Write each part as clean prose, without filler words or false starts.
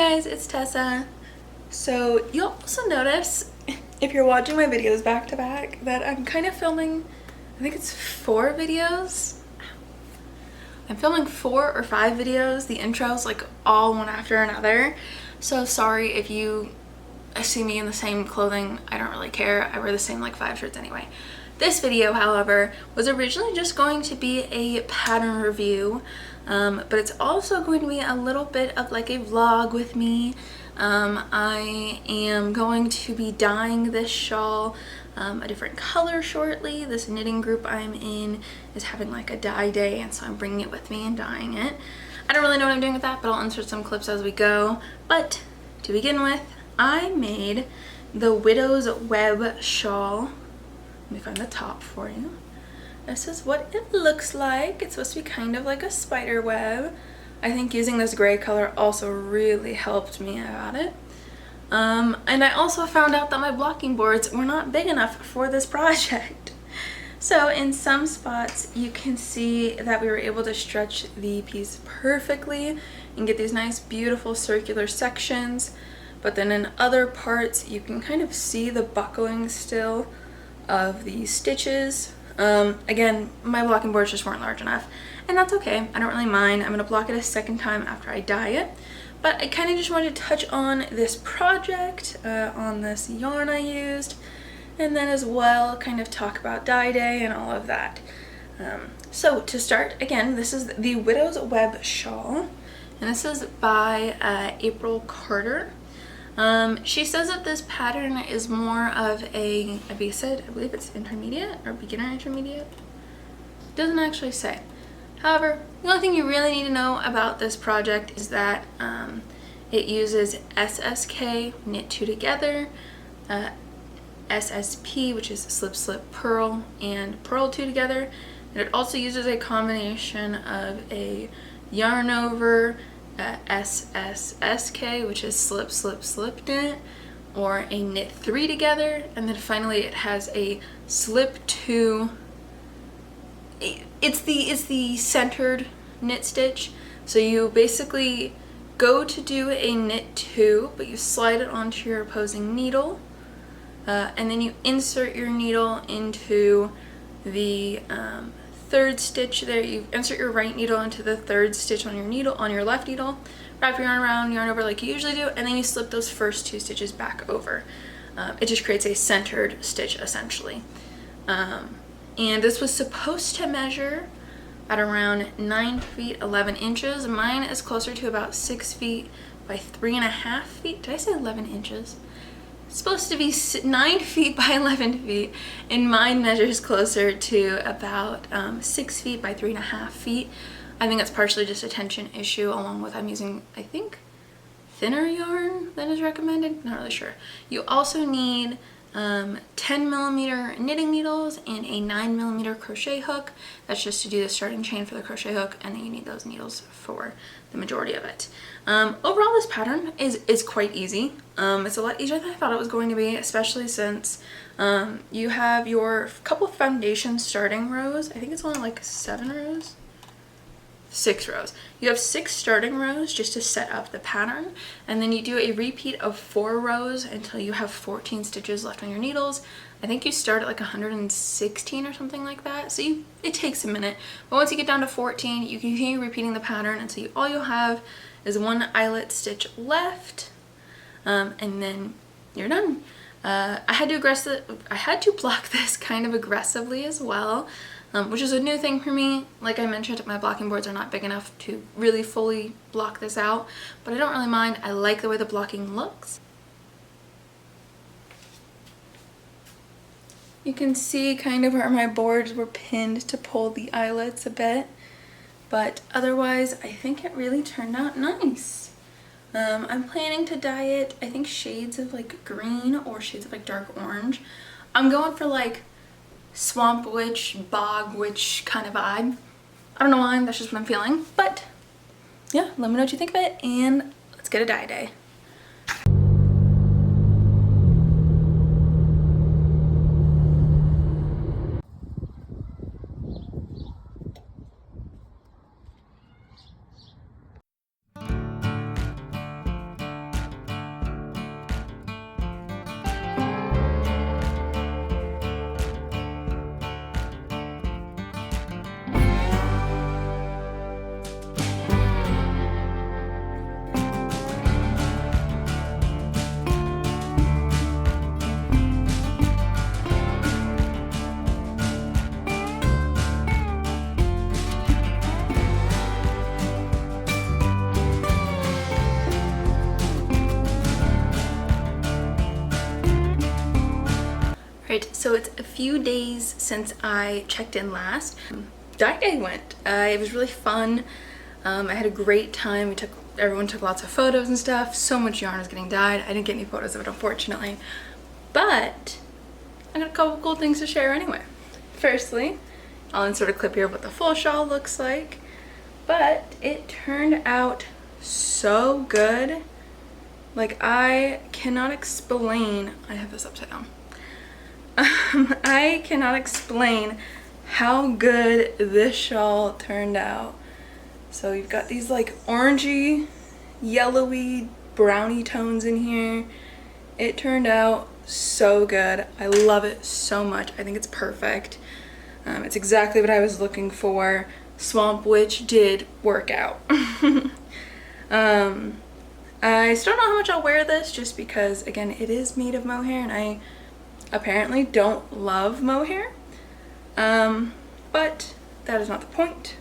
guys, it's Tessa. So you'll also notice, if you're watching my videos back to back, that I'm kind of filming, I think it's 4 videos. I'm filming 4 or 5 videos, the intros like all one after another. So sorry if you see me in the same clothing, I don't really care. I wear the same like 5 shirts anyway. This video, however, was originally just going to be a pattern review, but it's also going to be a little bit of like a vlog with me. I am going to be dyeing this shawl a different color shortly. This knitting group I'm in is having like a dye day, and so I'm bringing it with me and dyeing it. I don't really know what I'm doing with that, but I'll insert some clips as we go. But to begin with, I made the Widow's Web shawl. Let me find the top for you. This is what it looks like. It's supposed to be kind of like a spider web. I think using this gray color also really helped me about it. And I also found out that my blocking boards were not big enough for this project. So in some spots you can see that we were able to stretch the piece perfectly and get these nice beautiful circular sections. But then in other parts you can kind of see the buckling still of the stitches. Again, my blocking boards just weren't large enough, and that's okay. I don't really mind. I'm gonna block it a second time after I dye it, but I kind of just wanted to touch on this project, on this yarn I used, and then as well kind of talk about dye day and all of that. So to start, again, this is the Widow's Web shawl, and this is by April Carter. She says that this pattern is more of a base, I believe it's intermediate or beginner intermediate. Doesn't actually say. However, the only thing you really need to know about this project is that it uses SSK, knit 2 together, SSP, which is slip slip purl, and purl 2 together, and it also uses a combination of a yarn over, SSSK, which is slip slip slip knit, or a knit 3 together, and then finally it has a slip 2. It's the centered knit stitch. So you basically go to do a knit 2, but you slide it onto your opposing needle, and then you insert your needle into the third stitch there. You insert your right needle into the third stitch on your left needle, wrap your yarn around, yarn over like you usually do, and then you slip those first 2 stitches back over. It just creates a centered stitch essentially. And this was supposed to measure at around 9 feet 11 inches. Mine is closer to about 6 feet by 3.5 feet. Did I say 11 inches? It's supposed to be 9 feet by 11 feet, and mine measures closer to about 6 feet by 3.5 feet. I think that's partially just a tension issue, along with I'm using, I think, thinner yarn than is recommended. Not really sure. You also need 10mm knitting needles and a 9mm crochet hook. That's just to do the starting chain for the crochet hook, and then you need those needles for the majority of it. Overall, this pattern is quite easy. It's a lot easier than I thought it was going to be, especially since you have your couple foundation starting rows. I think it's only like 7 rows. 6 rows. You have 6 starting rows just to set up the pattern, and then you do a repeat of 4 rows until you have 14 stitches left on your needles. I think you start at like 116 or something like that, so it takes a minute, but once you get down to 14 you continue repeating the pattern until all you'll have is 1 eyelet stitch left, and then you're done. I had to block this kind of aggressively as well, which is a new thing for me. Like I mentioned, my blocking boards are not big enough to really fully block this out, but I don't really mind. I like the way the blocking looks. You can see kind of where my boards were pinned to pull the eyelets a bit, but otherwise I think it really turned out nice. I'm planning to dye it, I think, shades of like green or shades of like dark orange. I'm going for like swamp witch, bog witch kind of vibe. I don't know why, that's just what I'm feeling. But yeah, let me know what you think of it, and let's get a dye day. Right, so it's a few days since I checked in last. Dye day went. It was really fun. I had a great time. Everyone took lots of photos and stuff. So much yarn was getting dyed. I didn't get any photos of it, unfortunately. But I got a couple cool things to share anyway. Firstly, I'll insert a clip here of what the full shawl looks like. But it turned out so good. Like, I cannot explain. I have this upside down. I cannot explain how good this shawl turned out. So you've got these like orangey, yellowy, browny tones in here. It turned out so good. I love it so much. I think it's perfect. It's exactly what I was looking for. Swamp Witch did work out. I still don't know how much I'll wear this, just because, again, it is made of mohair and I apparently don't love mohair. But that is not the point.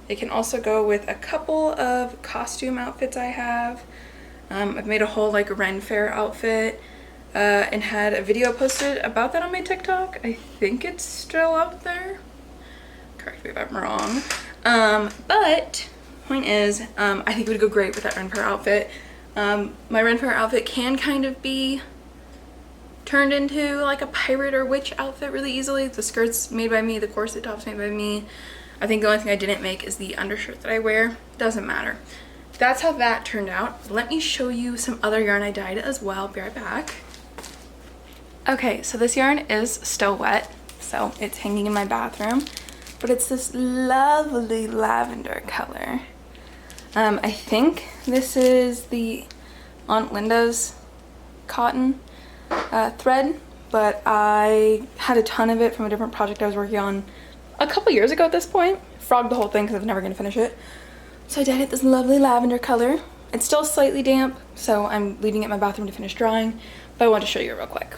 It can also go with a couple of costume outfits I have. I've made a whole like Ren Fair outfit and had a video posted about that on my TikTok. I think it's still up there. Correct me if I'm wrong. But point is, I think it would go great with that Ren Fair outfit. My Ren Fair outfit can kind of be turned into like a pirate or witch outfit really easily. The skirt's made by me, the corset top's made by me. I think the only thing I didn't make is the undershirt that I wear. Doesn't matter. That's how that turned out. Let me show you some other yarn I dyed as well. Be right back. Okay, so this yarn is still wet, so it's hanging in my bathroom, but it's this lovely lavender color. I think this is the Aunt Linda's cotton thread, but I had a ton of it from a different project I was working on a couple years ago at this point. Frogged the whole thing because I was never going to finish it. So I dyed it this lovely lavender color. It's still slightly damp, so I'm leaving it in my bathroom to finish drying, but I want to show you real quick.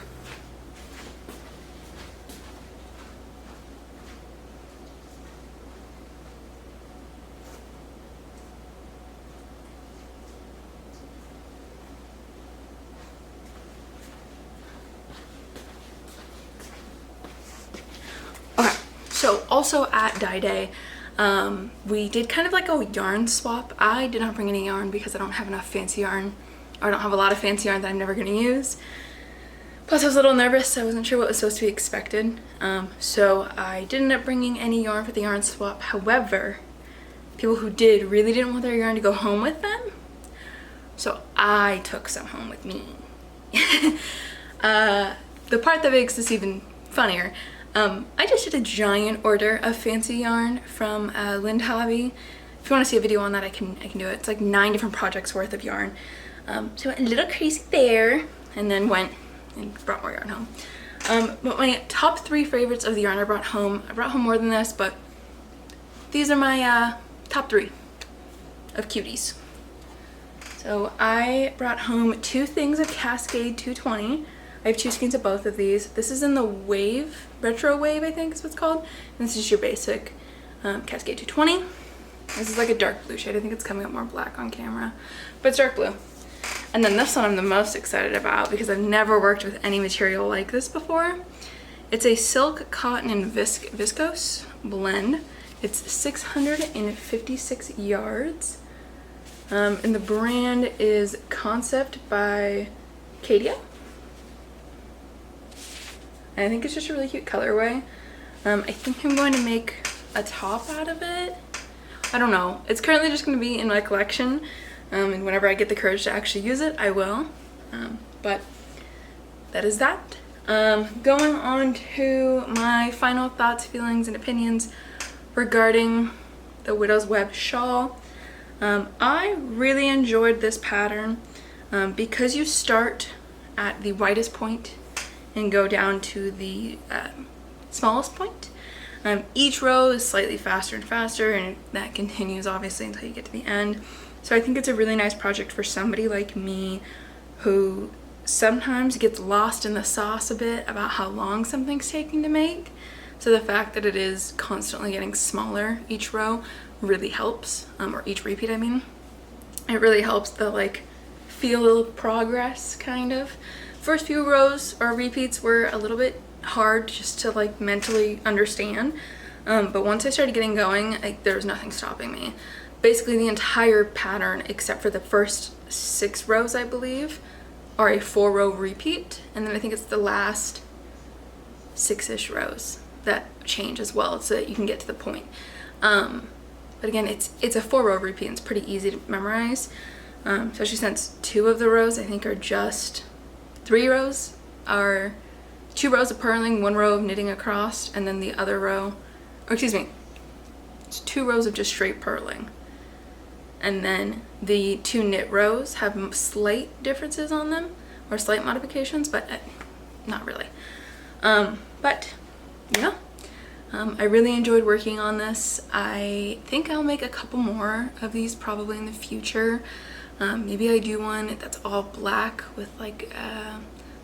So also at dye day, we did kind of like a yarn swap. I did not bring any yarn because I don't have enough fancy yarn, or I don't have a lot of fancy yarn that I'm never going to use. Plus I was a little nervous. I wasn't sure what was supposed to be expected. So I didn't end up bringing any yarn for the yarn swap. However, people who did really didn't want their yarn to go home with them. So I took some home with me. The part that makes this even funnier, I just did a giant order of fancy yarn from Lind Hobby. If you want to see a video on that, I can do it. It's like 9 different projects worth of yarn. So I went a little crazy there, and then went and brought more yarn home. But my top 3 favorites of the yarn I brought home more than this, but these are my top 3 of cuties. So I brought home 2 things of Cascade 220. I have 2 skeins of both of these. This is in the Wave, Retro Wave I think is what it's called. And this is your basic Cascade 220. This is like a dark blue shade. I think it's coming up more black on camera, but it's dark blue. And then this one I'm the most excited about because I've never worked with any material like this before. It's a silk, cotton, and viscose blend. It's 656 yards. And the brand is Concept by Katia. And I think it's just a really cute colorway. I think I'm going to make a top out of it. I don't know. It's currently just going to be in my collection. And whenever I get the courage to actually use it, I will. But that is that. Going on to my final thoughts, feelings, and opinions regarding the Widow's Web shawl. I really enjoyed this pattern because you start at the widest point and go down to the smallest point. Each row is slightly faster and faster, and that continues obviously until you get to the end. So I think it's a really nice project for somebody like me who sometimes gets lost in the sauce a bit about how long something's taking to make. So the fact that it is constantly getting smaller each row really helps, or each repeat I mean. It really helps the like feel of progress kind of. First few rows or repeats were a little bit hard just to like mentally understand. But once I started getting going, there was nothing stopping me. Basically the entire pattern, except for the first 6 rows, I believe, are a 4-row repeat. And then I think it's the last 6-ish rows that change as well, so that you can get to the point. But again, it's a 4-row repeat, and it's pretty easy to memorize. Especially since 2 of the rows I think are just 3 rows are 2 rows of purling, 1 row of knitting across, and then the other row, or excuse me, it's 2 rows of just straight purling. And then the 2 knit rows have slight differences on them, or slight modifications, but not really. But yeah, I really enjoyed working on this. I think I'll make a couple more of these probably in the future. Maybe I do one that's all black with like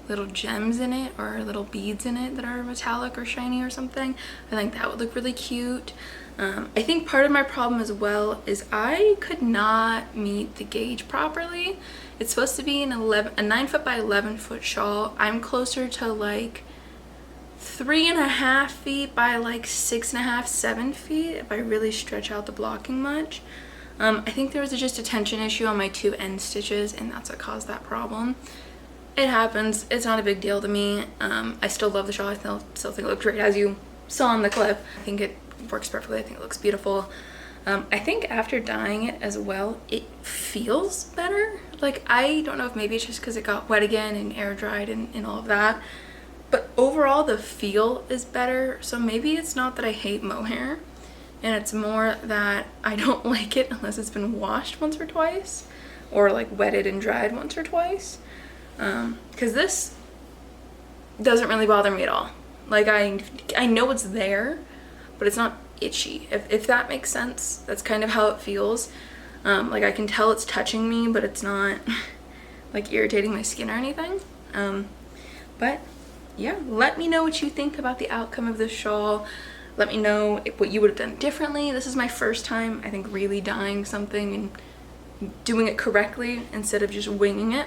little gems in it, or little beads in it that are metallic or shiny or something. I think that would look really cute. I think part of my problem as well is I could not meet the gauge properly. It's supposed to be a 9-foot by 11-foot shawl. I'm closer to like 3.5 feet by like 6.5, 7 feet if I really stretch out the blocking much. I think there was just a tension issue on my 2 end stitches, and that's what caused that problem. It happens. It's not a big deal to me. I still love the shawl. I still think it looked great, as you saw in the clip. I think it works perfectly. I think it looks beautiful. I think after dyeing it as well, it feels better. Like, I don't know if maybe it's just because it got wet again and air dried and all of that, but overall the feel is better. So maybe it's not that I hate mohair, and it's more that I don't like it unless it's been washed once or twice, or like wetted and dried once or twice. Because this doesn't really bother me at all. Like, I know it's there, but it's not itchy, if that makes sense. That's kind of how it feels. Like, I can tell it's touching me, but it's not like irritating my skin or anything. But yeah, let me know what you think about the outcome of this shawl. Let me know what you would have done differently. This is my first time, I think, really dyeing something and doing it correctly instead of just winging it.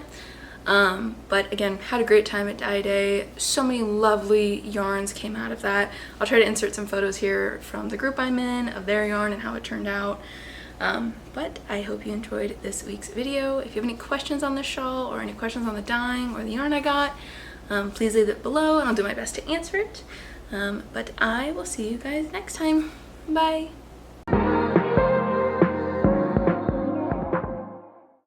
But again, had a great time at dye day. So many lovely yarns came out of that. I'll try to insert some photos here from the group I'm in of their yarn and how it turned out. But I hope you enjoyed this week's video. If you have any questions on the shawl, or any questions on the dyeing or the yarn I got, please leave it below and I'll do my best to answer it. But I will see you guys next time. Bye!